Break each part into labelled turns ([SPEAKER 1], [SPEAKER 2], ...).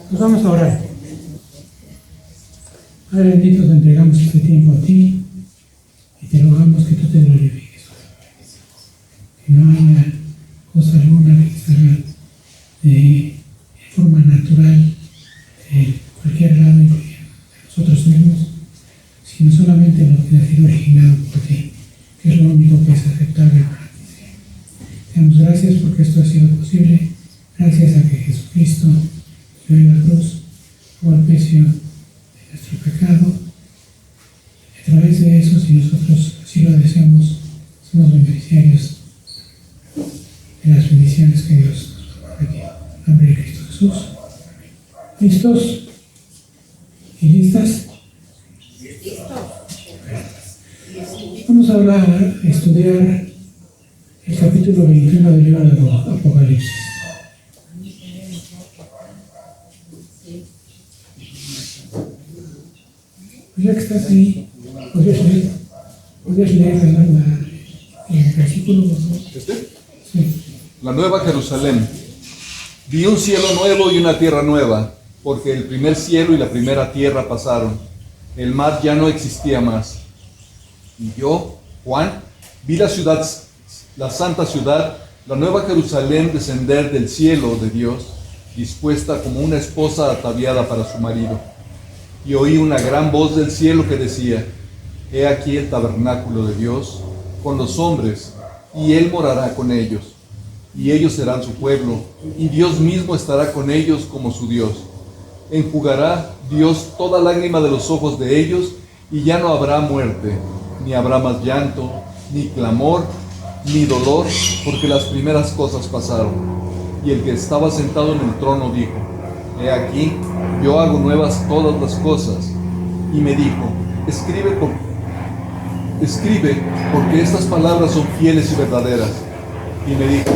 [SPEAKER 1] Pues vamos a orar. Padre bendito, te entregamos este tiempo a ti y te rogamos que tú te glorifiques. Que no haya cosa alguna que salga de forma natural de cualquier lado, incluyendo de nosotros mismos, sino solamente lo que ha sido originado por ti, que es lo único que es aceptable para ti. Te damos gracias porque esto ha sido posible, gracias a que Jesucristo dio en la cruz por el precio de nuestro pecado. A través de eso, si nosotros así lo deseamos, somos beneficiarios de las bendiciones que Dios nos promete. En nombre de Cristo Jesús. ¿Listos? ¿Y listas? Vamos a estudiar el capítulo 21 del libro de Apocalipsis. Pues ya que estás ahí, podrías leer el versículo. Sí.
[SPEAKER 2] La nueva Jerusalén. Vi un cielo nuevo y una tierra nueva, porque el primer cielo y la primera tierra pasaron. El mar ya no existía más. Y yo, Juan, vi la ciudad, la santa ciudad, la nueva Jerusalén descender del cielo de Dios, dispuesta como una esposa ataviada para su marido. Y oí una gran voz del cielo que decía: He aquí el tabernáculo de Dios con los hombres, y Él morará con ellos. Y ellos serán su pueblo, y Dios mismo estará con ellos como su Dios. Enjugará Dios toda lágrima de los ojos de ellos, y ya no habrá muerte, ni habrá más llanto, ni clamor, ni dolor, porque las primeras cosas pasaron. Y el que estaba sentado en el trono dijo: He aquí, yo hago nuevas todas las cosas. Y me dijo: Escribe, porque estas palabras son fieles y verdaderas. Y me dijo: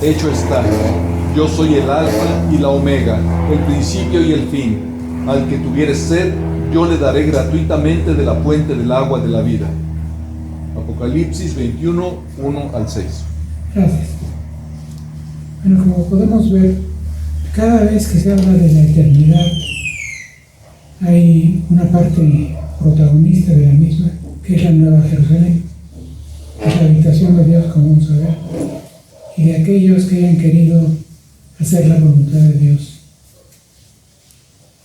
[SPEAKER 2] Hecho está. Yo soy el Alfa y la Omega, el principio y el fin. Al que tuviere sed, yo le daré gratuitamente de la fuente del agua de la vida. Apocalipsis 21, 1 al 6.
[SPEAKER 1] Gracias. Bueno, como podemos ver, cada vez que se habla de la eternidad, hay una parte protagonista de la misma, que es la Nueva Jerusalén, es la habitación de Dios, como vamos a ver, y de aquellos que hayan querido hacer la voluntad de Dios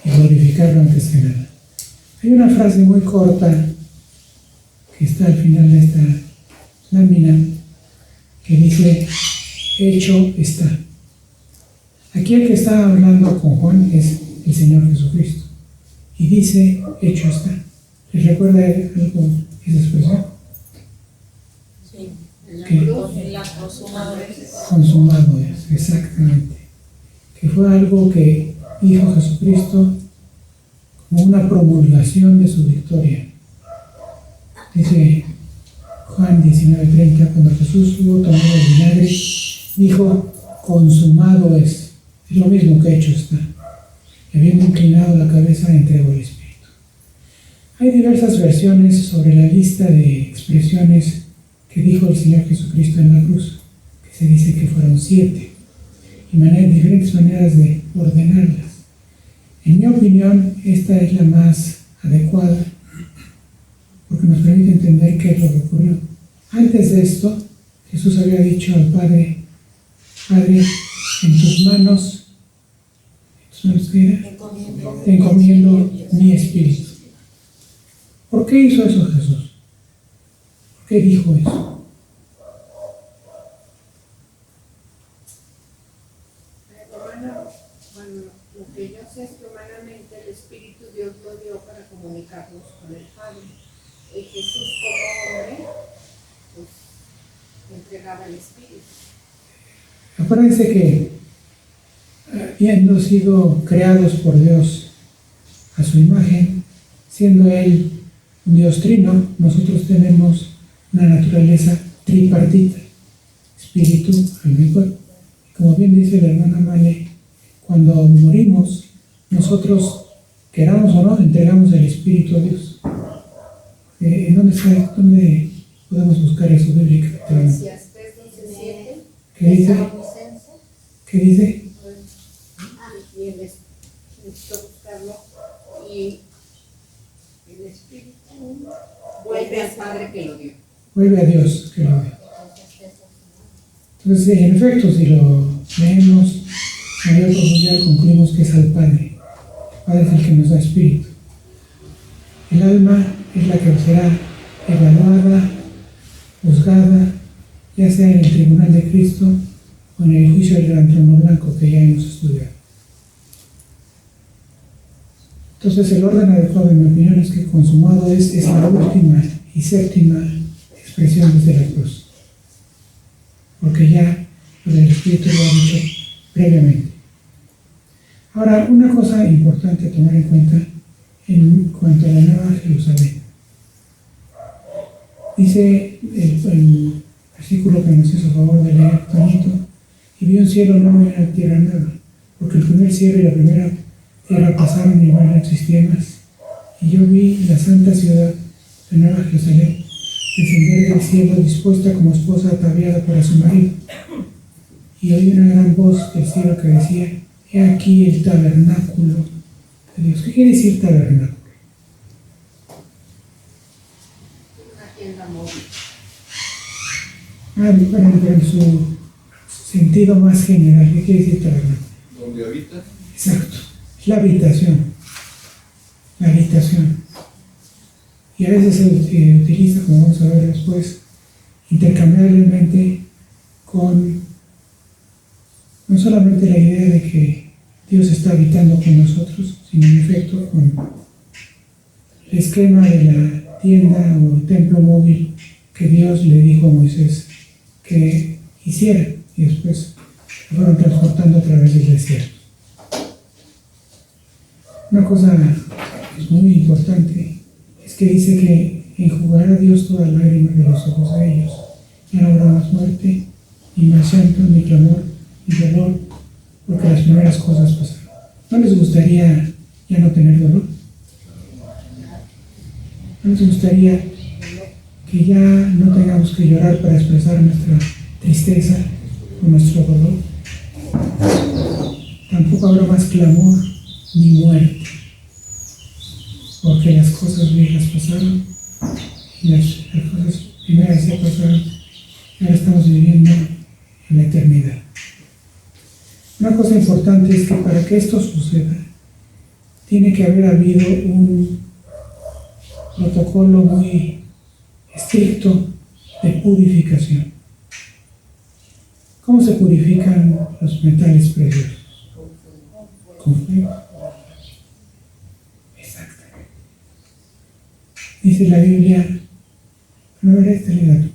[SPEAKER 1] y glorificarlo antes que nada. Hay una frase muy corta que está al final de esta lámina que dice: hecho está. Aquí el que está hablando con Juan es el Señor Jesucristo y dice: hecho está. ¿Les recuerda algo esa expresión?
[SPEAKER 3] Sí,
[SPEAKER 1] consumado es, exactamente. Que fue algo que dijo Jesucristo como una promulgación de su victoria. Dice Juan 19:30, cuando Jesús hubo tomado el vinagre, dijo: consumado es. Es lo mismo que hecho está. Y habiendo inclinado la cabeza, entregó el Espíritu. Hay diversas versiones sobre la lista de expresiones que dijo el Señor Jesucristo en la cruz, que se dice que fueron 7, y diferentes maneras de ordenarlas. En mi opinión, esta es la más adecuada, porque nos permite entender qué es lo que ocurrió. Antes de esto, Jesús había dicho al Padre: Padre, en tus manos ¿qué era? Te encomiendo mi espíritu. ¿Por qué hizo eso Jesús? ¿Por qué dijo eso?
[SPEAKER 3] Bueno, lo que yo sé es que humanamente el Espíritu Dios lo dio para comunicarnos con el Padre. Y Jesús como hombre, pues, entregaba el Espíritu.
[SPEAKER 1] Acuérdense que habiendo sido creados por Dios a su imagen, siendo Él un Dios trino, nosotros tenemos una naturaleza tripartita: espíritu, alma y cuerpo. Como bien dice la hermana Male, cuando morimos, nosotros, queramos o no, entregamos el espíritu a Dios. ¿En dónde podemos buscar eso bíblicamente?
[SPEAKER 3] ¿Qué dice?
[SPEAKER 1] ¿Qué dice?
[SPEAKER 3] y necesito buscarlo, y el Espíritu vuelve al Padre que lo dio.
[SPEAKER 1] Vuelve a Dios que lo dio. Entonces, en efecto, si lo leemos a mayor profundidad, concluimos que es al Padre. El Padre es el que nos da espíritu. El alma es la que será evaluada, juzgada, ya sea en el tribunal de Cristo o en el juicio del gran trono blanco que ya hemos estudiado. Entonces, el orden adecuado, en mi opinión, es que consumado es la última y séptima expresión desde la cruz. Porque ya lo del Espíritu lo ha dicho previamente. Ahora, una cosa importante a tomar en cuenta en cuanto a la Nueva Jerusalén. Dice el versículo que nos hizo favor de leer, Tonito, y vi un cielo nuevo y una tierra nueva, porque el primer cielo y la primera tierra pasaron y ya no existía más. Y yo vi la santa ciudad, la Nueva Jerusalén, descender del cielo dispuesta como esposa ataviada para su marido. Y oí una gran voz del cielo que decía: he aquí el tabernáculo de Dios. ¿Qué quiere decir tabernáculo?
[SPEAKER 3] Una tienda móvil.
[SPEAKER 1] Pero en su sentido más general, ¿qué quiere decir tabernáculo?
[SPEAKER 2] ¿Donde habita?
[SPEAKER 1] Exacto, es la habitación. La habitación. Y a veces se utiliza, como vamos a ver después, intercambiablemente con no solamente la idea de que Dios está habitando con nosotros, sino en efecto con el esquema de la tienda o templo móvil que Dios le dijo a Moisés que hiciera, y después lo fueron transportando a través del desierto. Una cosa muy importante es que dice que enjugará Dios todas las lágrimas de los ojos de ellos. Ya no habrá más muerte, ni más llanto, ni clamor, ni dolor, porque las primeras cosas pasaron. ¿No les gustaría ya no tener dolor? ¿No les gustaría que ya no tengamos que llorar para expresar nuestra tristeza o nuestro dolor? Tampoco habrá más clamor ni muerte, porque las cosas viejas pasaron y las cosas primeras ya pasaron, y ahora estamos viviendo en la eternidad. Una cosa importante es que para que esto suceda, tiene que haber habido un protocolo muy estricto de purificación. ¿Cómo se purifican los metales preciosos? Con fuego. Exactamente. Dice la Biblia, a ver, esta letra.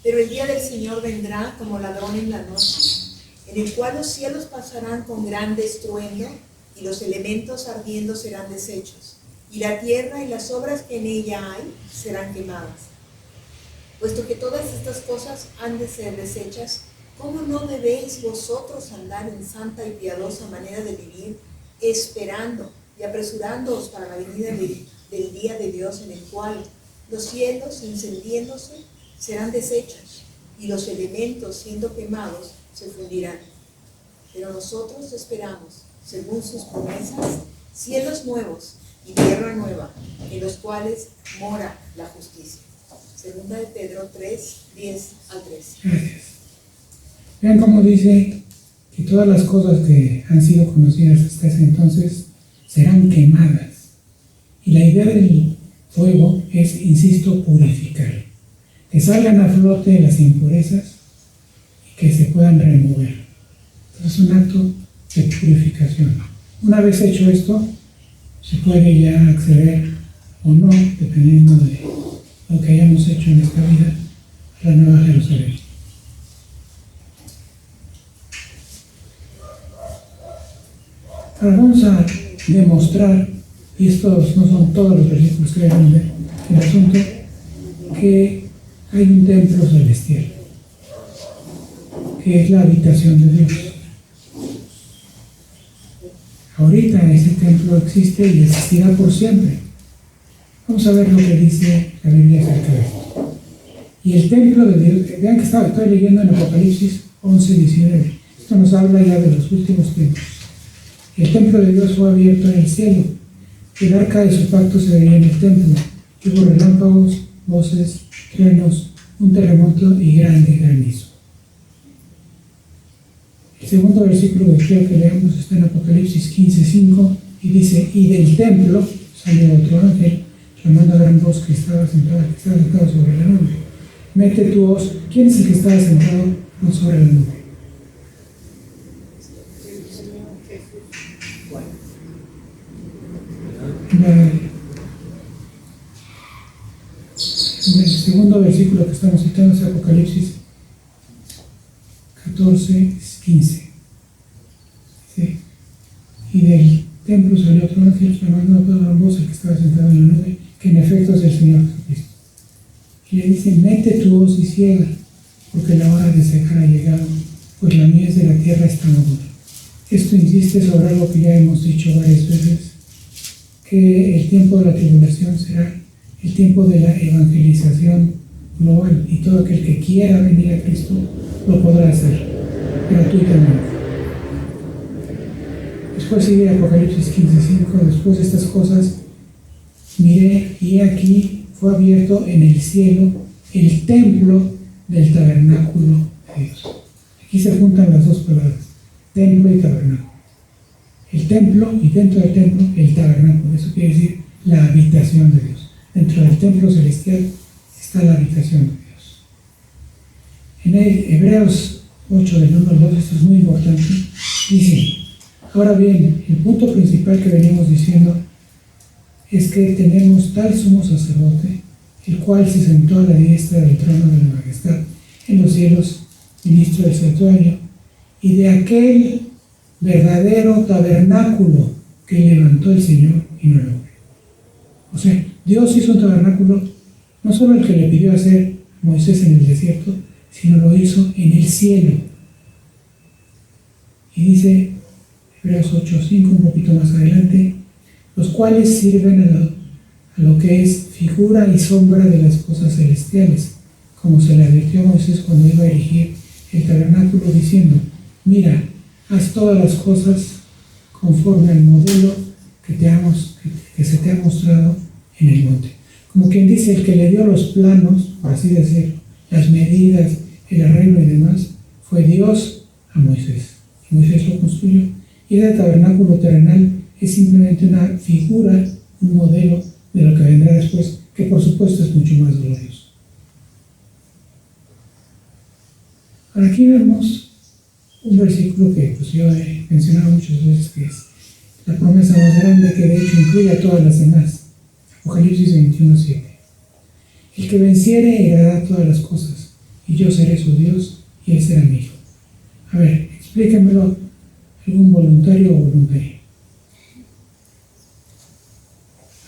[SPEAKER 4] Pero el día del Señor vendrá como ladrón en la noche, en el cual los cielos pasarán con grande estruendo, y los elementos ardiendo serán deshechos, y la tierra y las obras que en ella hay serán quemadas. Puesto que todas estas cosas han de ser deshechas, ¿cómo no debéis vosotros andar en santa y piadosa manera de vivir, esperando y apresurándoos para la venida del día de Dios, en el cual los cielos, encendiéndose, serán deshechos, y los elementos, siendo quemados, se fundirán? Pero nosotros esperamos, según sus promesas, cielos nuevos y tierra nueva, en los cuales mora la justicia. Segunda de Pedro 3, 10 al 13.
[SPEAKER 1] Gracias. Vean cómo dice que todas las cosas que han sido conocidas hasta ese entonces serán quemadas. Y la idea del fuego es, insisto, purificar. Que salgan a flote las impurezas y que se puedan remover. Entonces es un acto de purificación. Una vez hecho esto, se puede ya acceder o no, dependiendo de lo que hayamos hecho en esta vida, a la Nueva Jerusalén. Ahora vamos a demostrar, y estos no son todos los versículos que deben ver, el asunto que hay un templo celestial, que es la habitación de Dios. Ahorita ese templo existe y existirá por siempre. Vamos a ver lo que dice la Biblia acerca de esto. Y el templo de Dios, vean que estoy leyendo en Apocalipsis 11, 19. Esto nos habla ya de los últimos tiempos. El templo de Dios fue abierto en el cielo. El arca de su pacto se veía en el templo. Hubo relámpagos, voces, truenos, un terremoto y grande granizo. El segundo versículo que quiero que leamos está en Apocalipsis 15:5 y dice: y del templo salió otro ángel, clamando a gran voz que estaba sentado sobre la nube. Mete tu hoz. ¿Quién es el que estaba sentado sobre la nube? El segundo versículo que estamos citando es Apocalipsis 14:15. ¿Sí? Y del templo salió otro ángel llamando a toda gran voz el que estaba sentado en la nube, que en efecto es el Señor Jesucristo. Y le dice: mete tu hoz y ciega, porque la hora de secar ha llegado, pues la mies de la tierra está madura. Esto insiste sobre algo que ya hemos dicho varias veces, que el tiempo de la tribulación será el tiempo de la evangelización global, y todo aquel que quiera venir a Cristo lo podrá hacer gratuitamente. Después sigue Apocalipsis 15:5. Después de estas cosas miré, y aquí fue abierto en el cielo el templo del tabernáculo de Dios. Aquí se juntan las dos palabras, templo y tabernáculo. El templo, y dentro del templo el tabernáculo. Eso quiere decir la habitación de Dios. Dentro del templo celestial está la habitación de Dios. En el Hebreos 8 del 1 al 2, esto es muy importante, dice: ahora bien, el punto principal que venimos diciendo es que tenemos tal sumo sacerdote, el cual se sentó a la diestra del trono de la majestad en los cielos, ministro del santuario, y de aquel verdadero tabernáculo que levantó el Señor y no el hombre. O sea, Dios hizo un tabernáculo, no solo el que le pidió hacer Moisés en el desierto, sino lo hizo en el cielo. Y dice Hebreos 8:5, un poquito más adelante: los cuales sirven a lo que es figura y sombra de las cosas celestiales, como se le advirtió a Moisés cuando iba a erigir el tabernáculo, diciendo: mira, haz todas las cosas conforme al modelo que se te ha mostrado en el monte. Como quien dice, el que le dio los planos, por así decirlo, las medidas, el arreglo y demás, fue Dios a Moisés. Y Moisés lo construyó. Y ese tabernáculo terrenal es simplemente una figura, un modelo de lo que vendrá después, que por supuesto es mucho más glorioso. Ahora aquí vemos un versículo que pues yo he mencionado muchas veces, que es la promesa más grande, que de hecho incluye a todas las demás. Apocalipsis 21:7. El que venciere heredará todas las cosas, y yo seré su Dios, y él será mi hijo. A ver, explíquenmelo, algún voluntario o voluntaria.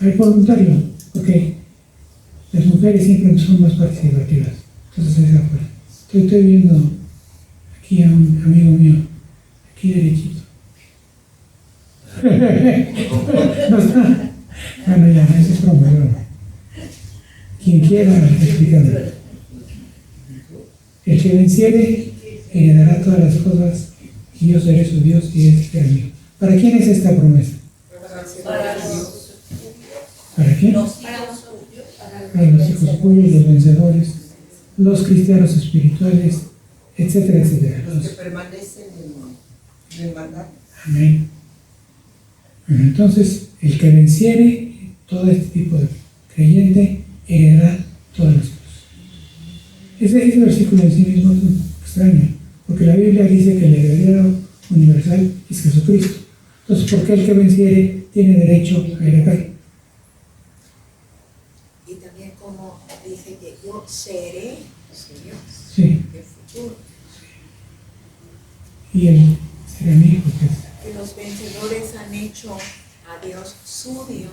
[SPEAKER 1] A ver, voluntario, ok. Las mujeres siempre son más participativas, entonces es afuera. Estoy viendo aquí a un amigo mío, aquí derechito. No está. Bueno, ya, eso es broma, quien quiera explicarlo. El que venciere heredará todas las cosas, y yo seré su Dios y él será mío. ¿Para quién es esta promesa? ¿Para quién? Para los hijos suyos, los vencedores, los cristianos espirituales, etcétera, etcétera.
[SPEAKER 5] Los que permanecen en el mandato.
[SPEAKER 1] Amén. Bueno, entonces, el que venciere, todo este tipo de creyente, heredará todas las cosas. Ese versículo en sí mismo es extraño, porque la Biblia dice que el heredero universal es Jesucristo. Entonces, ¿por qué el que venciere tiene derecho a heredar?
[SPEAKER 4] Y también como dice que yo seré Señor,
[SPEAKER 1] Sí.
[SPEAKER 4] el futuro.
[SPEAKER 1] Y él será mi hijo,
[SPEAKER 4] Que los vencedores han hecho a Dios su Dios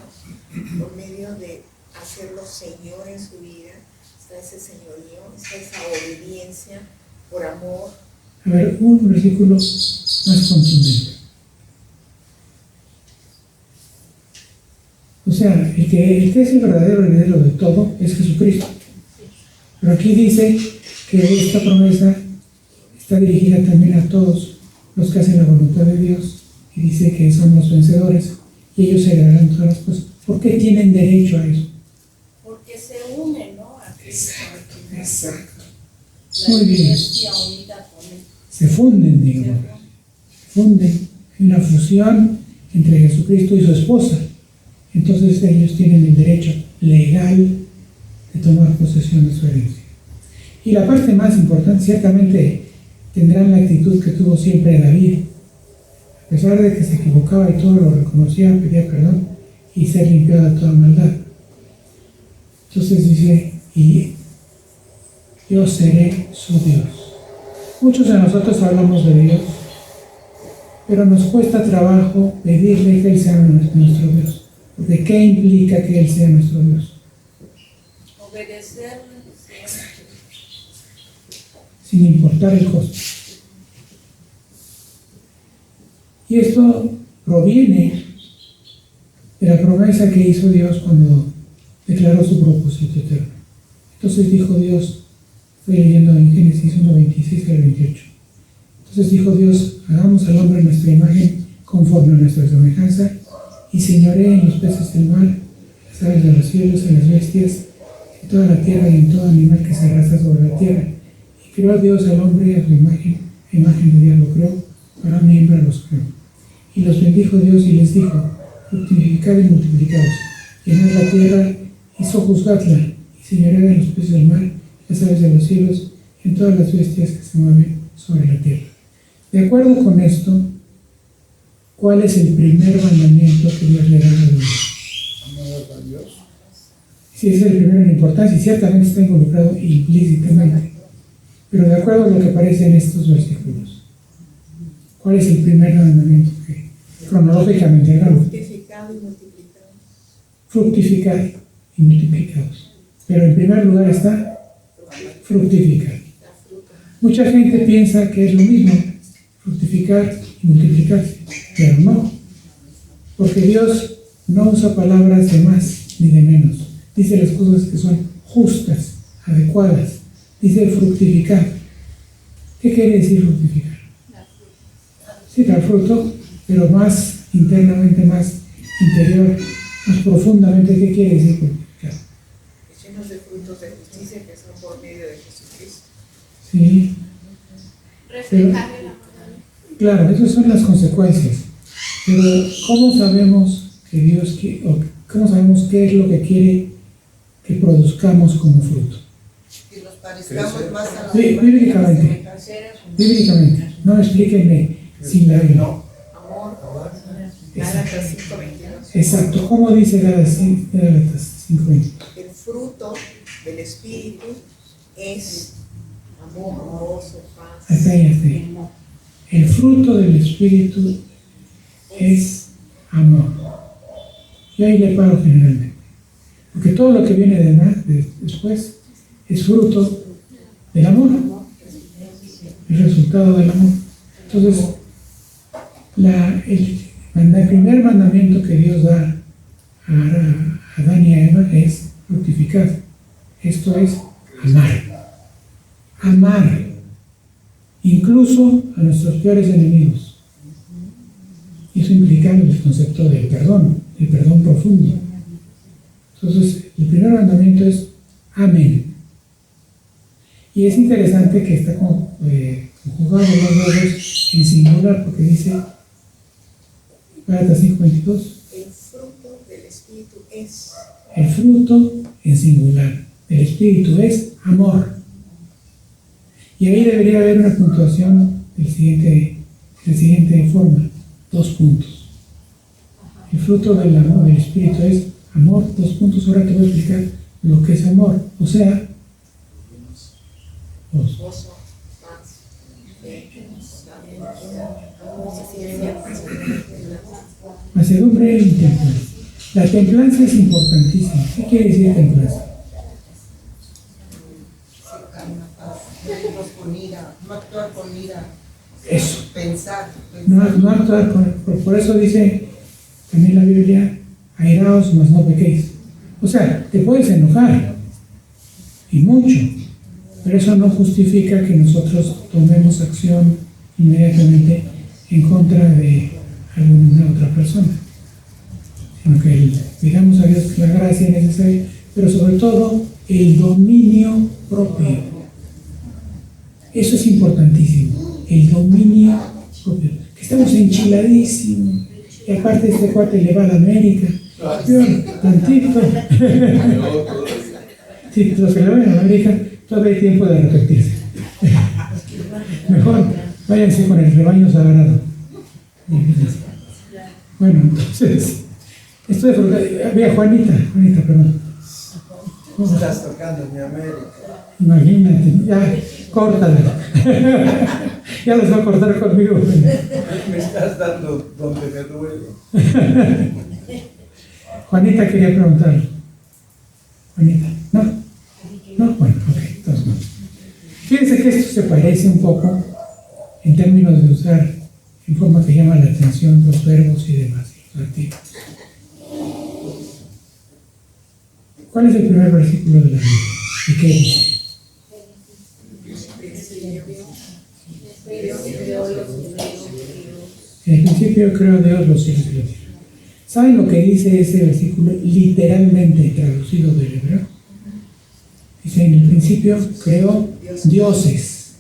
[SPEAKER 4] por medio de hacerlo Señor en su vida. Está ese señorío, está esa obediencia por amor.
[SPEAKER 1] A ver, un versículo más contundente. O sea, el que es el verdadero heredero de todo es Jesucristo. Pero aquí dice que esta promesa está dirigida también a todos los que hacen la voluntad de Dios, y dice que son los vencedores, y ellos heredarán todas las cosas. ¿Por qué tienen derecho a eso?
[SPEAKER 3] Porque se unen, ¿no? A Cristo.
[SPEAKER 1] Exacto.
[SPEAKER 3] La
[SPEAKER 1] Muy bien.
[SPEAKER 3] iglesia unida con él.
[SPEAKER 1] Se funden, digamos. Se funden. Hay una fusión entre Jesucristo y su esposa. Entonces ellos tienen el derecho legal de tomar posesión de su herencia. Y la parte más importante, ciertamente tendrán la actitud que tuvo siempre David. A pesar de que se equivocaba y todo lo reconocía, pedía perdón y ser limpiado de toda maldad. Entonces dice, y yo seré su Dios. Muchos de nosotros hablamos de Dios, pero nos cuesta trabajo pedirle que Él sea nuestro Dios. Porque ¿qué implica que Él sea nuestro Dios?
[SPEAKER 3] Obedecerle.
[SPEAKER 1] Sin importar el costo. Y esto proviene de la promesa que hizo Dios cuando declaró su propósito eterno. Entonces dijo Dios, estoy leyendo en Génesis 1, 26 al 28. Entonces dijo Dios, hagamos al hombre nuestra imagen conforme a nuestra semejanza, y señoree en los peces del mar, en las aves de los cielos, en las bestias, en toda la tierra y en todo animal que se arrastra sobre la tierra. Y creó Dios al hombre a su imagen, a imagen de Dios lo creó, varón y hembra los creó. Y los bendijo Dios y les dijo, fructificad y multiplicaos, llenad la tierra y sojuzgadla, y señoread en los peces del mar, las aves de los cielos, en todas las bestias que se mueven sobre la tierra. De acuerdo con esto, ¿cuál es el primer mandamiento que Dios le da a Dios?
[SPEAKER 6] Amar a Dios.
[SPEAKER 1] Sí, ese es el primero en importancia y ciertamente está involucrado implícitamente. Pero de acuerdo a lo que aparece en estos versículos, ¿cuál es el primer mandamiento que cronológicamente hablamos?
[SPEAKER 4] Fructificado y multiplicado.
[SPEAKER 1] Fructificar y multiplicados. Pero en primer lugar está fructificar. Mucha gente piensa que es lo mismo, fructificar y multiplicarse, pero no. Porque Dios no usa palabras de más ni de menos. Dice las cosas que son justas, adecuadas. Dice fructificar. ¿Qué quiere decir fructificar? Sí, dar fruto, pero más internamente, más interior, más profundamente. ¿Qué quiere decir fructificar?
[SPEAKER 4] Llenos de frutos de justicia que son por medio de Jesucristo.
[SPEAKER 1] Sí,
[SPEAKER 3] Reflejar el amor.
[SPEAKER 1] claro, esas son las consecuencias. Pero ¿cómo sabemos que Dios o cómo sabemos qué es lo que quiere que produzcamos como fruto?
[SPEAKER 5] Que nos parezcamos más a la
[SPEAKER 1] Sí, bíblicamente. Bíblicamente. No explíquenme sin la Biblia.
[SPEAKER 5] Amor.
[SPEAKER 4] Gálatas 5:22.
[SPEAKER 1] Exacto. ¿Cómo dice Gálatas 5:20?
[SPEAKER 4] El fruto del Espíritu es amor, gozo, paz.
[SPEAKER 1] Hasta ahí. El fruto del Espíritu es amor. Y ahí le paro generalmente. Porque todo lo que viene después es fruto del amor. El resultado del amor. Entonces, el primer mandamiento que Dios da a Adán y a Eva es fructificar. Esto es amar. Amar. Incluso a nuestros peores enemigos. Y eso implica el concepto del perdón profundo. Entonces, el primer mandamiento es amén. Y es interesante que está conjugado los verbos en singular, porque dice Gálatas 5:22.
[SPEAKER 4] El fruto del Espíritu es.
[SPEAKER 1] El fruto en singular del Espíritu es amor. Y ahí debería haber una puntuación de la siguiente forma: 2 puntos. El fruto del amor del Espíritu es amor, 2 puntos. Ahora te voy a explicar lo que es amor. O sea,
[SPEAKER 4] Gozo, paz, fe, paciencia,
[SPEAKER 1] mansedumbre y templanza. La templanza es importantísima. ¿Qué quiere decir templanza?
[SPEAKER 5] Con ira, no actuar con ira.
[SPEAKER 1] Eso.
[SPEAKER 5] Pensar.
[SPEAKER 1] No actuar por eso dice también la Biblia, airaos, mas no pequéis. O sea, te puedes enojar, y mucho, pero eso no justifica que nosotros tomemos acción inmediatamente en contra de alguna otra persona, sino que pidamos a Dios la gracia necesaria, pero sobre todo el dominio propio. Eso es importantísimo, el dominio propio. Que estamos enchiladísimos, y aparte este cuate le va a la América. Tantito. Sí, los que le van a la América todavía hay tiempo de arrepentirse. Mejor váyanse con el rebaño sagrado. Bueno, entonces, esto de había Juanita, perdón.
[SPEAKER 6] Estás tocando mi América.
[SPEAKER 1] Imagínate, ya, córtala. Ya los va a cortar conmigo.
[SPEAKER 6] Me estás dando donde me duele.
[SPEAKER 1] Juanita quería preguntar. Juanita, ¿no? No, bueno, ok, entonces no. Fíjense que esto se parece un poco en términos de usar en forma que llama la atención los verbos y demás, y los activos. ¿Cuál es el primer versículo de la Biblia? ¿Y qué dice? En el principio creó Dios los cielos y la tierra. ¿Saben lo que dice ese versículo literalmente traducido del hebreo? Dice, en el principio creó dioses,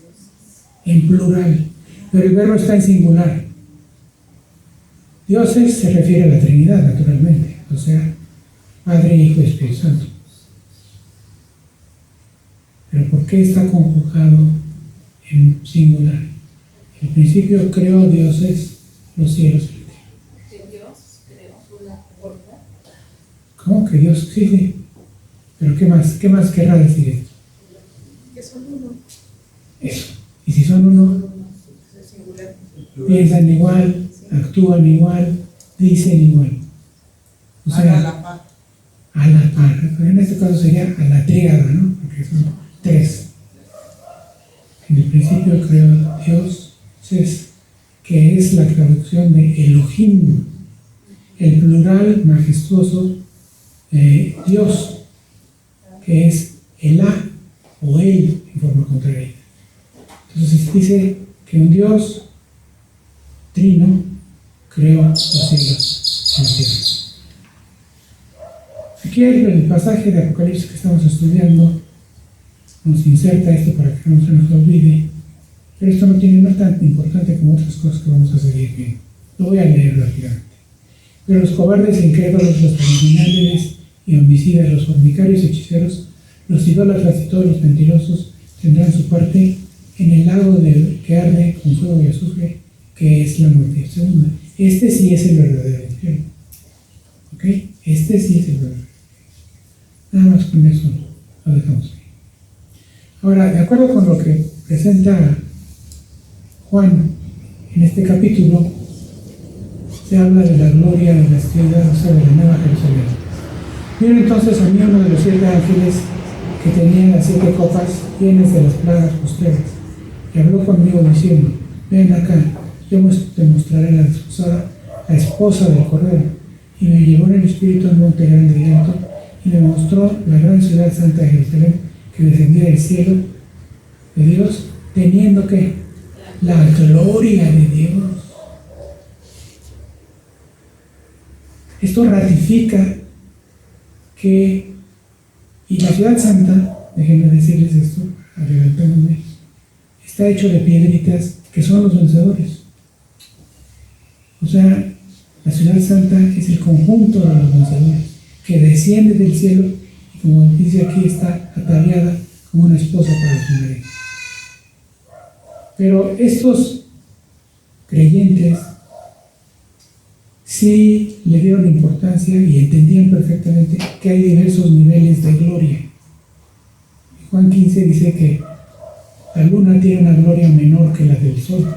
[SPEAKER 1] en plural, pero el verbo está en singular. Dioses se refiere a la Trinidad, naturalmente, o sea, Padre, Hijo y Espíritu Santo. Pero ¿por qué está conjugado en singular? En el principio creó dioses, los cielos y la tierra.
[SPEAKER 3] Que Dios creó una forma.
[SPEAKER 1] ¿Cómo que Dios? Sí, sí. Pero ¿qué más querrá decir esto?
[SPEAKER 4] Que son uno.
[SPEAKER 1] Eso. Y si son uno,
[SPEAKER 4] Es singular.
[SPEAKER 1] piensan igual, actúan igual, dicen igual. O
[SPEAKER 5] Haga
[SPEAKER 1] sea,
[SPEAKER 5] la paz.
[SPEAKER 1] a la par. En este caso sería a la tríada, ¿no? Porque son tres. En el principio creó Dios, que es la traducción de Elohim, el plural majestuoso Dios, que es Elá o Él en forma contraria. Entonces dice que un Dios trino creó los cielos y la tierra. Aquí el pasaje de Apocalipsis que estamos estudiando nos inserta esto para que no se nos olvide, pero esto no tiene nada tan importante como otras cosas que vamos a seguir viendo. Lo voy a leer rápidamente. Pero los cobardes, incrédulos, los criminales y homicidas, los fornicarios, hechiceros, los idólatras y todos los mentirosos tendrán su parte en el lago que arde con fuego y azufre, que es la muerte segunda. Este sí es el verdadero infierno. ¿Ok? Este sí es el verdadero. Nada más con eso lo dejamos ahí. Ahora, de acuerdo con lo que presenta Juan en este capítulo, se habla de la gloria de la ciudad, o sea, de la Nueva Jerusalén. Vieron entonces a mí uno de los 7 ángeles que tenía las 7 copas llenas de las plagas postreras, y habló conmigo diciendo: ven acá, yo te mostraré la desposada, la esposa del Cordero. Y me llevó en el espíritu a un monte grande y alto, y me mostró la gran ciudad santa de Jerusalén, que descendía del cielo de Dios, teniendo que la gloria de Dios. Esto ratifica que, y la ciudad santa, déjenme decirles esto, adelantándome, está hecho de piedritas que son los vencedores. O sea, la ciudad santa es el conjunto de los vencedores, que desciende del cielo y, como dice aquí, está ataviada como una esposa para su marido. Pero estos creyentes sí le dieron importancia y entendían perfectamente que hay diversos niveles de gloria. Juan 15 dice que la luna tiene una gloria menor que la del sol,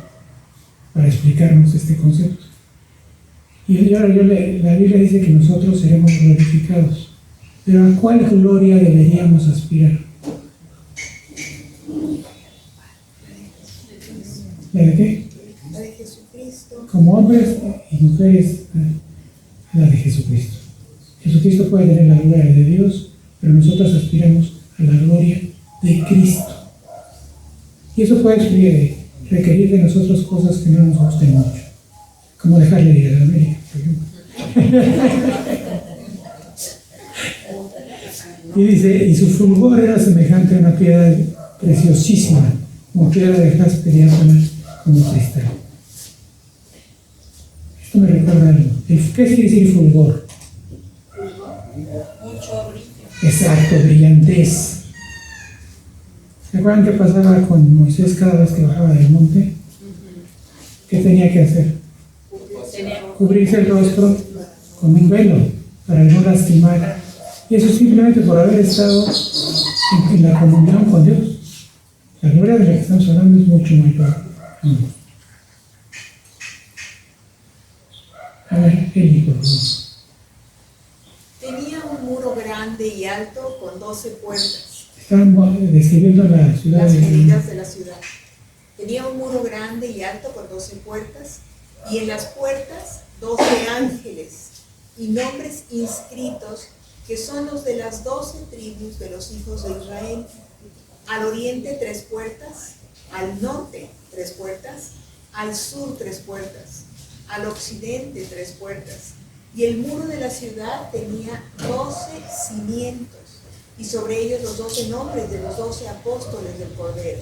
[SPEAKER 1] para explicarnos este concepto. Y ahora la Biblia dice que nosotros seremos glorificados. Pero ¿a cuál gloria deberíamos aspirar? ¿La de qué?
[SPEAKER 4] La de Jesucristo.
[SPEAKER 1] Como hombres y mujeres, la de Jesucristo. Jesucristo puede tener la gloria de Dios, pero nosotros aspiramos a la gloria de Cristo. Y eso puede requerir de nosotros cosas que no nos gusten mucho, como dejarle ir a la América, por ejemplo. Y dice, y su fulgor era semejante a una piedra preciosísima, como piedra de jaspe diáfana, como cristal. Esto me recuerda algo. ¿Qué quiere decir fulgor?
[SPEAKER 5] Mucho brillo.
[SPEAKER 1] Exacto, brillantez. ¿Se acuerdan qué pasaba con Moisés cada vez que bajaba del monte? ¿Qué tenía que hacer? Cubrirse el rostro con un velo para no lastimar. Y eso simplemente por haber estado en la comunión con Dios. La gloria de la que estamos hablando es mucho mayor. A ver, Eli, por favor.
[SPEAKER 4] Tenía un muro grande y alto con 12 puertas,
[SPEAKER 1] Estaban describiendo la ciudad
[SPEAKER 4] las
[SPEAKER 1] de
[SPEAKER 4] medidas de la ciudad. Tenía un muro grande y alto con 12 puertas, y en las puertas 12 ángeles, y nombres inscritos que son los de las 12 tribus de los hijos de Israel. Al oriente 3 puertas, al norte 3 puertas, al sur 3 puertas, al occidente 3 puertas. Y el muro de la ciudad tenía 12 cimientos, y sobre ellos los 12 nombres de los 12 apóstoles del Cordero.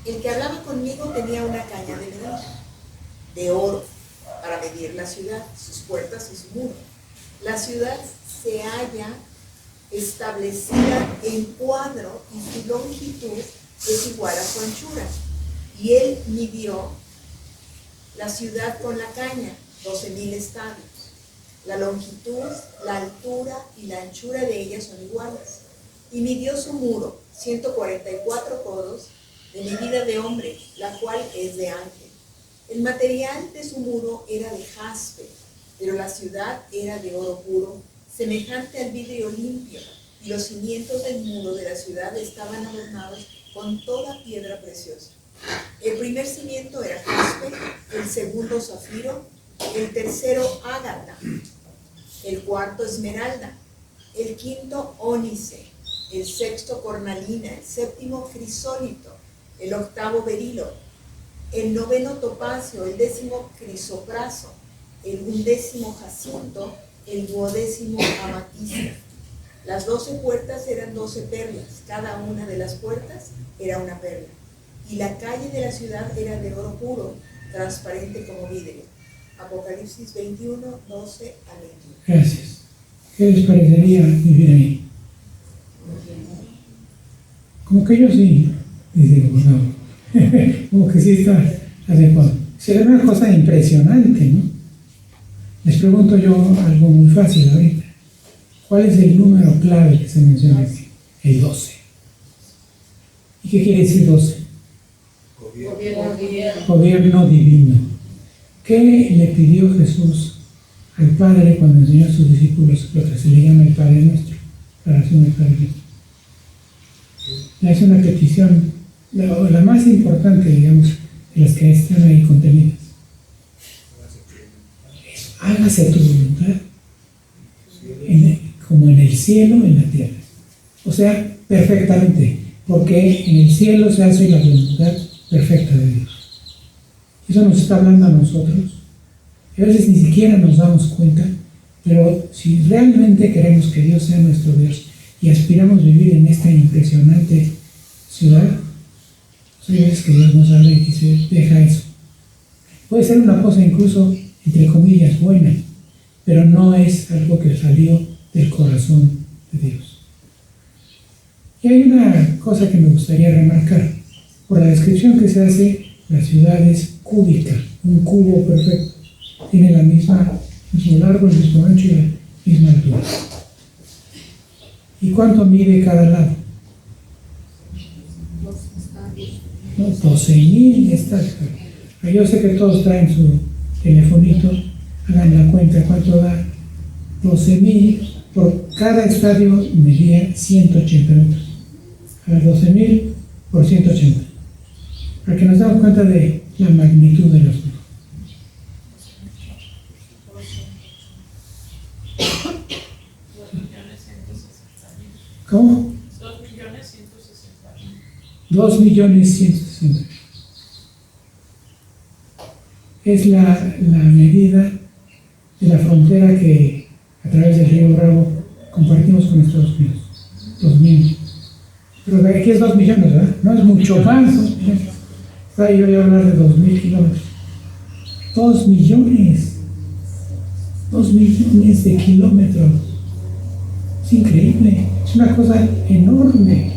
[SPEAKER 4] El que hablaba conmigo tenía una caña de medir, de oro, para medir la ciudad, sus puertas y su muro. La ciudad se halla establecida en cuadro y su longitud es igual a su anchura. Y él midió la ciudad con la caña, 12,000 estadios. La longitud, la altura y la anchura de ella son iguales. Y midió su muro, 144 codos, de medida de hombre, la cual es de ángel. El material de su muro era de jaspe, pero la ciudad era de oro puro, semejante al vidrio limpio, y los cimientos del muro de la ciudad estaban adornados con toda piedra preciosa. El primer cimiento era jaspe, el segundo zafiro, el tercero ágata, el cuarto esmeralda, el quinto ónice, el sexto cornalina, el séptimo crisólito, el octavo berilo, el noveno topacio, el 10º crisopraso, el 11º jacinto, el 12º amatista. Las 12 puertas eran 12 perlas, cada una de las puertas era una perla. Y la calle de la ciudad era de oro puro, transparente como vidrio. Apocalipsis 21, 12 al 21.
[SPEAKER 1] Gracias. ¿Qué les parecería vivir ahí? Como que yo sí, dice, no. Como que sí está adecuado. Será una cosa impresionante, ¿no? Les pregunto yo algo muy fácil ahorita. ¿Cuál es el número clave que se menciona aquí? El 12. ¿Y qué quiere decir 12? Gobierno divino. ¿Qué le pidió Jesús al Padre cuando enseñó a sus discípulos lo que se le llama el Padre Nuestro? La oración del Padre Nuestro. Le hace una petición, la más importante, digamos, de las que están ahí contenidas. Hágase tu voluntad, como en el cielo, en la tierra. O sea, perfectamente, porque en el cielo se hace la voluntad perfecta de Dios. Eso nos está hablando a nosotros. A veces ni siquiera nos damos cuenta, pero si realmente queremos que Dios sea nuestro Dios y aspiramos a vivir en esta impresionante ciudad, pues hay veces que Dios nos habla y dice, deja eso. Puede ser una cosa incluso, entre comillas, buena, pero no es algo que salió del corazón de Dios. Y hay una cosa que me gustaría remarcar. Por la descripción que se hace, la ciudad es cúbica, un cubo perfecto. Tiene el mismo largo, el mismo ancho y la misma altura. ¿Y cuánto mide cada lado? 12,000 estadios. Yo sé que todos traen su telefonito, hagan la cuenta cuánto da. 12,000 por cada estadio medía 180 metros. A ver, 12,000 por 180. Para que nos damos cuenta de la magnitud de los números. ¿Cómo? 2,160,000. es la medida de la frontera que a través del río Bravo compartimos con Estados Unidos. 2.000. Pero aquí es 2 millones, ¿verdad? No es mucho más, 2 millones. Yo voy a hablar de 2.000 kilómetros. 2 millones. 2 millones de kilómetros. Es increíble. Es una cosa enorme.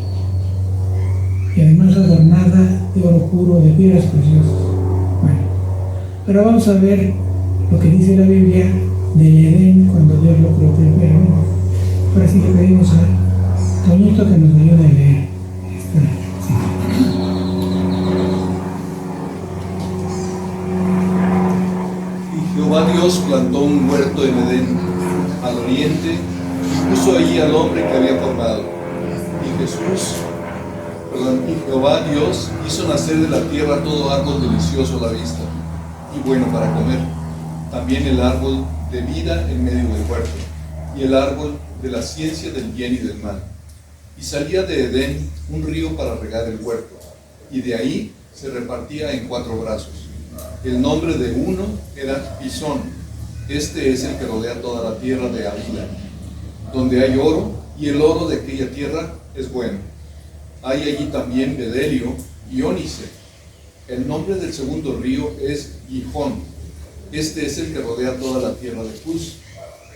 [SPEAKER 1] Y además adornada de oro puro, de piedras preciosas. Bueno, pero vamos a ver lo que dice la Biblia del Edén cuando Dios lo creó primero. Ahora sí le pedimos a Toñito que nos ayude a leer esta cita.
[SPEAKER 2] Y Jehová Dios plantó un huerto en Edén, al oriente, y puso allí al hombre que había formado. Y Jehová Dios hizo nacer de la tierra todo árbol delicioso a la vista y bueno para comer, también el árbol de vida en medio del huerto, y el árbol de la ciencia del bien y del mal. Y salía de Edén un río para regar el huerto, y de ahí se repartía en 4 brazos. El nombre de uno era Pisón. Este es el que rodea toda la tierra de Havila, donde hay oro, y el oro de aquella tierra es bueno. Hay allí también bedelio y ónice. El nombre del segundo río es Gihón. Este es el que rodea toda la tierra de Cus.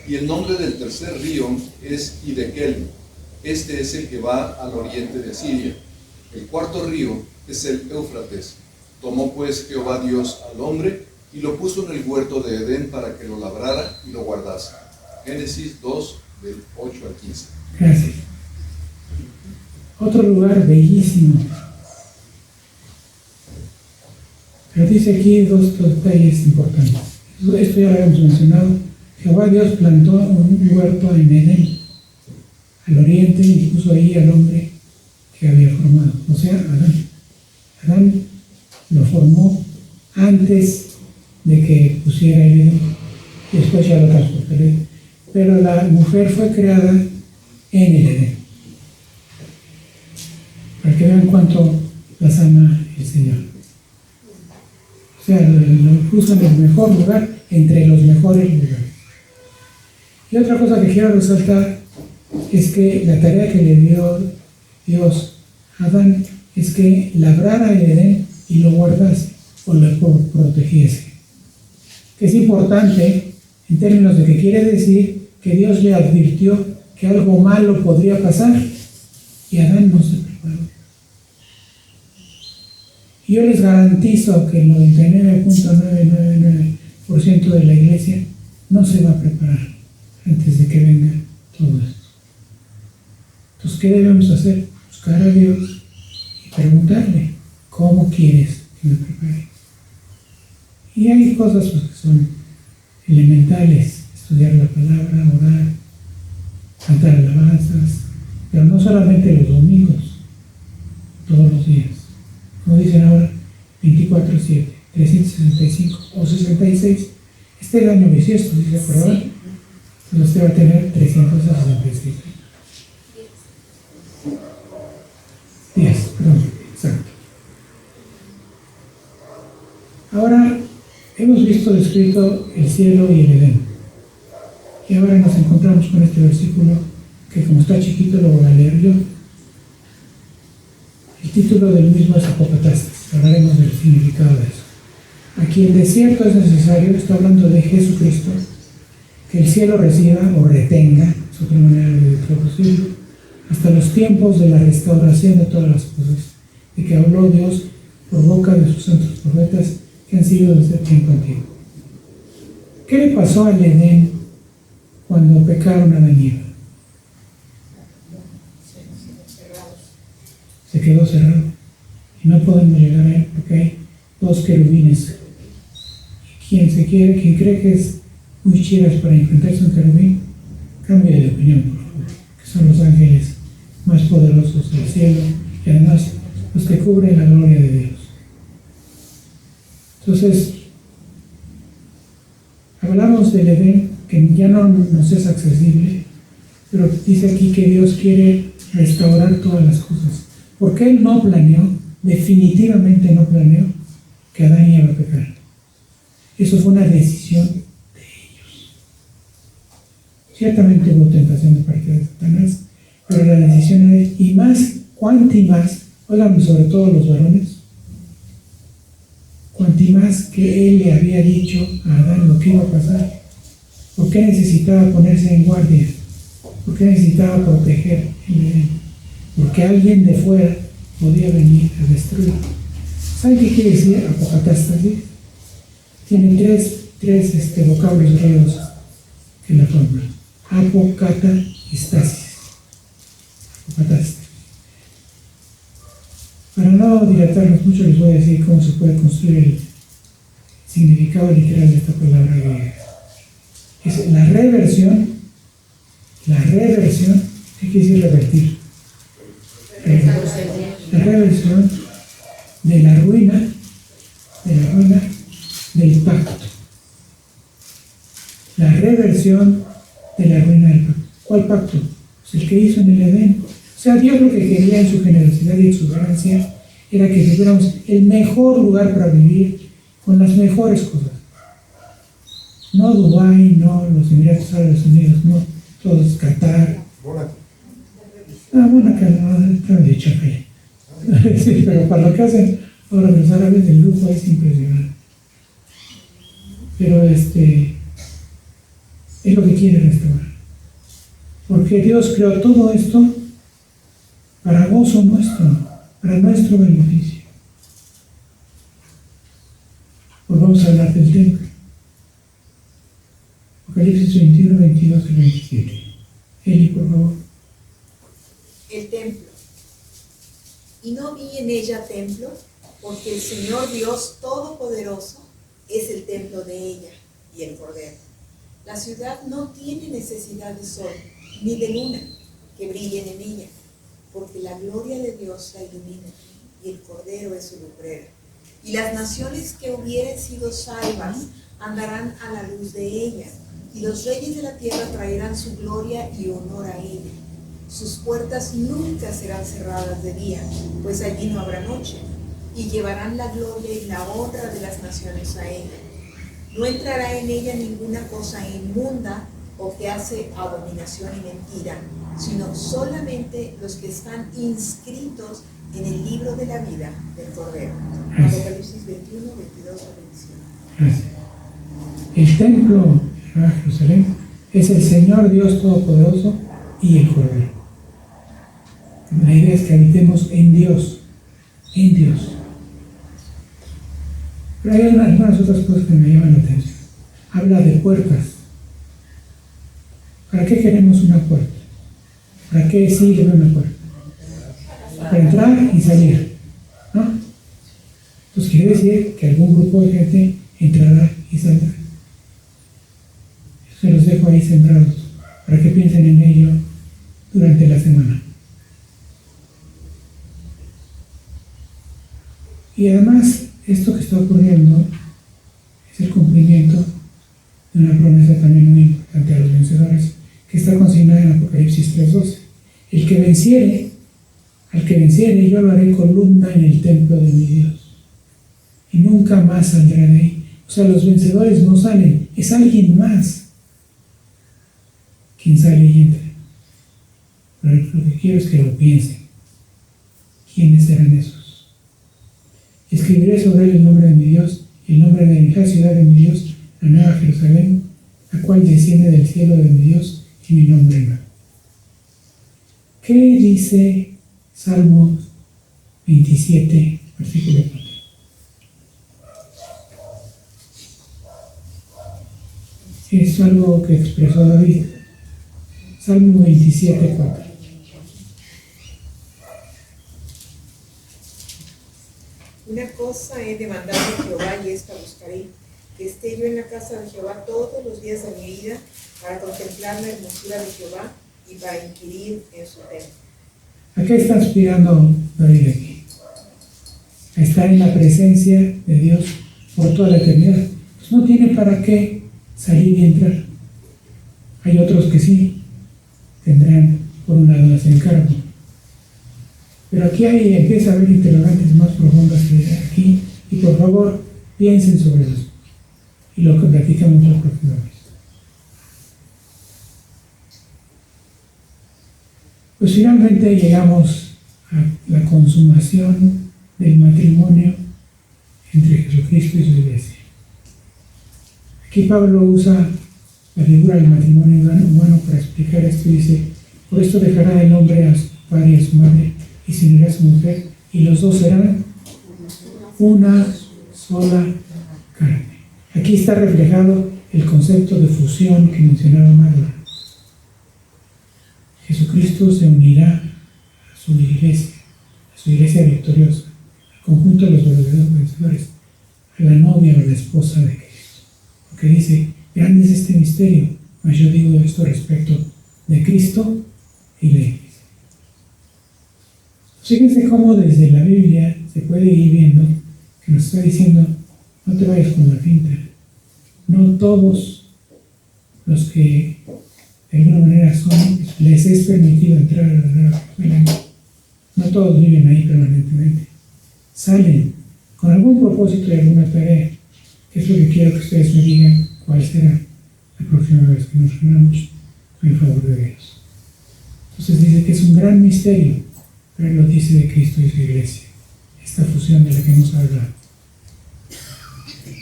[SPEAKER 2] Y el nombre del tercer río es Hidekel. Este es el que va al oriente de Asiria. El cuarto río es el Éufrates. Tomó pues Jehová Dios al hombre y lo puso en el huerto de Edén para que lo labrara y lo guardase. Génesis 2, del 8 al 15.
[SPEAKER 1] Gracias. Otro lugar bellísimo. Pero dice aquí 2 detalles importantes. Esto ya lo habíamos mencionado. Jehová Dios plantó un huerto en Edén, al oriente, y puso ahí al hombre que había formado, o sea, Adán. Adán lo formó antes de que pusiera el Edén, y después ya lo transportó. Pero la mujer fue creada en el Edén. Para que vean cuánto las ama el Señor. O sea, lo puso en el mejor lugar, entre los mejores lugares. Y otra cosa que quiero resaltar es que la tarea que le dio Dios a Adán es que labrara el Edén y lo guardase o lo protegiese. Que es importante en términos de que quiere decir que Dios le advirtió que algo malo podría pasar y Adán no se preparó. Y yo les garantizo que el 99.999% de la iglesia no se va a preparar antes de que venga todo esto. Entonces, ¿qué debemos hacer? Buscar a Dios y preguntarle, ¿cómo quieres que me prepare? Y hay cosas pues, que son elementales: estudiar la palabra, orar, cantar alabanzas, pero no solamente los domingos, todos los días. Como dicen ahora, 24/7, 365 o 66. Este es el año bisiesto, dice, perdón. Entonces usted va a tener 366 días, perdón, exacto. Ahora hemos visto descrito el cielo y el Edén. Y ahora nos encontramos con este versículo que, como está chiquito, lo voy a leer yo. El título del mismo es Apocatastes. Hablaremos del significado de eso. Aquí el desierto es necesario, está hablando de Jesucristo, que el cielo reciba o retenga, es otra manera de traducirlo, hasta los tiempos de la restauración de todas las cosas, de que habló Dios por boca de sus santos profetas que han sido desde tiempo antiguo. ¿Qué le pasó al Edén cuando pecaron Adán y Eva? Se quedó cerrado y no podemos llegar a él porque hay 2 querubines. Quien cree que es muy chidas para enfrentarse a un querubín, cambie de opinión, por favor, que son los ángeles más poderosos del cielo y además los que cubren la gloria de Dios. Entonces, hablamos del Edén, que ya no nos es accesible, pero dice aquí que Dios quiere restaurar todas las cosas. Porque Él no planeó, definitivamente no planeó, que Adán y Eva pecaran. Eso fue una decisión de ellos. Ciertamente hubo tentación de parte de Satanás, pero la decisión era, y más, cuanti más, oigan, sobre todo los varones, cuanti más que él le había dicho a Adán lo que iba a pasar, ¿por qué necesitaba ponerse en guardia? ¿Por qué necesitaba proteger el Edén? Porque alguien de fuera podía venir a destruir. ¿Saben qué quiere decir apocatástasis? Tiene tres vocablos griegos que la forman. Apocatastasis. Apocatástasis. Para no dilatarnos mucho, les voy a decir cómo se puede construir el significado literal de esta palabra griega. Es la reversión, ¿qué quiere decir revertir? La reversión de la ruina del pacto. La reversión de la ruina del pacto. ¿Cuál pacto? Pues el que hizo en el Edén. O sea, Dios lo que quería en su generosidad y exuberancia era que tuviéramos el mejor lugar para vivir con las mejores cosas. No Dubái, no los Emiratos Árabes Unidos, no todos Qatar. Bueno, que no está dicho ahí. Sí, pero para lo que hacen ahora los árabes, el lujo es impresionante. Pero es lo que quiere restaurar. Porque Dios creó todo esto para gozo nuestro, para nuestro beneficio. Pues vamos a hablar del templo. Apocalipsis 21, 22 y 27. Eli, por favor.
[SPEAKER 4] El templo. Y no vi en ella templo, porque el Señor Dios Todopoderoso es el templo de ella y el Cordero. La ciudad no tiene necesidad de sol ni de luna que brillen en ella, porque la gloria de Dios la ilumina y el Cordero es su lumbrera. Y las naciones que hubieren sido salvas andarán a la luz de ella, y los reyes de la tierra traerán su gloria y honor a ella. Sus puertas nunca serán cerradas de día, pues allí no habrá noche, y llevarán la gloria y la honra de las naciones a ella. No entrará en ella ninguna cosa inmunda o que hace abominación y mentira, sino solamente los que están inscritos en el libro de la vida del Cordero. Apocalipsis 21, 22 a 25.
[SPEAKER 1] Gracias. El templo de Jerusalén es el Señor Dios Todopoderoso y el Cordero. La idea es que habitemos en Dios, en Dios. Pero hay algunas otras cosas que me llaman la atención. Habla de puertas. ¿Para qué queremos una puerta? ¿Para qué sirve una puerta? Para entrar y salir, ¿no? Entonces quiere decir que algún grupo de gente entrará y saldrá. Se los dejo ahí sembrados para que piensen en ello durante la semana. Y además, esto que está ocurriendo es el cumplimiento de una promesa también muy importante a los vencedores, que está consignada en Apocalipsis 3:12. El que venciere, al que venciere, yo lo haré columna en el templo de mi Dios, y nunca más saldrá de ahí. O sea, los vencedores no salen, es alguien más quien sale y entra. Pero lo que quiero es que lo piensen. ¿Quiénes serán esos? Escribiré sobre él el nombre de mi Dios y el nombre de la ciudad de mi Dios, la nueva Jerusalén, la cual desciende del cielo de mi Dios, y mi nombre nuevo. ¿Qué dice Salmo 27, versículo 4? Es algo que expresó David. Salmo 27, 4.
[SPEAKER 4] Una cosa he demandado de Jehová y esta buscaré, que esté yo en la casa de Jehová todos los días de mi vida, para contemplar la hermosura de Jehová y para inquirir en su templo.
[SPEAKER 1] ¿A qué está aspirando David aquí? A estar en la presencia de Dios por toda la eternidad. Pues no tiene para qué salir y entrar. Hay otros que sí tendrán por un lado más encargo. Pero aquí empieza a haber interrogantes más profundas que aquí, y por favor piensen sobre eso. y lo que platicamos la próxima vez. Pues finalmente llegamos a la consumación del matrimonio entre Jesucristo y su iglesia. Aquí Pablo usa la figura del matrimonio humano para explicar esto. Dice: por esto dejará el hombre a su padre y a su madre y se unirá a su mujer, y los dos serán una sola carne. Aquí está reflejado el concepto de fusión que mencionaba Marla. Jesucristo se unirá a su iglesia victoriosa, al conjunto de los verdaderos vencedores, a la novia o la esposa de Cristo. Porque dice: grande es este misterio, mas yo digo esto respecto de Cristo y la iglesia. Fíjense cómo desde la Biblia se puede ir viendo que nos está diciendo: no te vayas con la finta. No todos los que de alguna manera les es permitido entrar a la escuela, no todos viven ahí permanentemente. Salen con algún propósito y alguna tarea, que es lo que quiero que ustedes me digan cuál será la próxima vez que nos reunamos en favor de Dios. Entonces dice que es un gran misterio, pero él lo dice de Cristo y su iglesia, esta fusión de la que hemos hablado.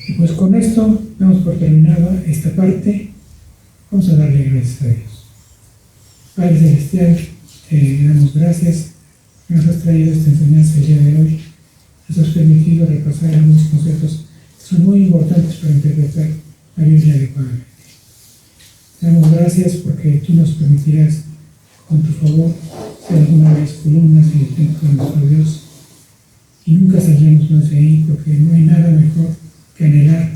[SPEAKER 1] Y pues con esto damos por terminada esta parte. Vamos a darle gracias a Dios. Padre Celestial, te damos gracias que nos has traído esta enseñanza el día de hoy. Nos has permitido repasar algunos conceptos que son muy importantes para interpretar la Biblia adecuadamente. Te damos gracias porque tú nos permitirás, con tu favor, ser alguna vez columnas en el templo de nuestro Dios, y nunca saldremos más de ahí, porque no hay nada mejor que anhelar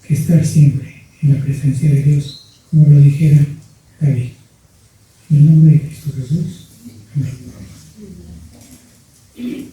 [SPEAKER 1] que estar siempre en la presencia de Dios, como lo dijera David. En el nombre de Cristo Jesús. Amén.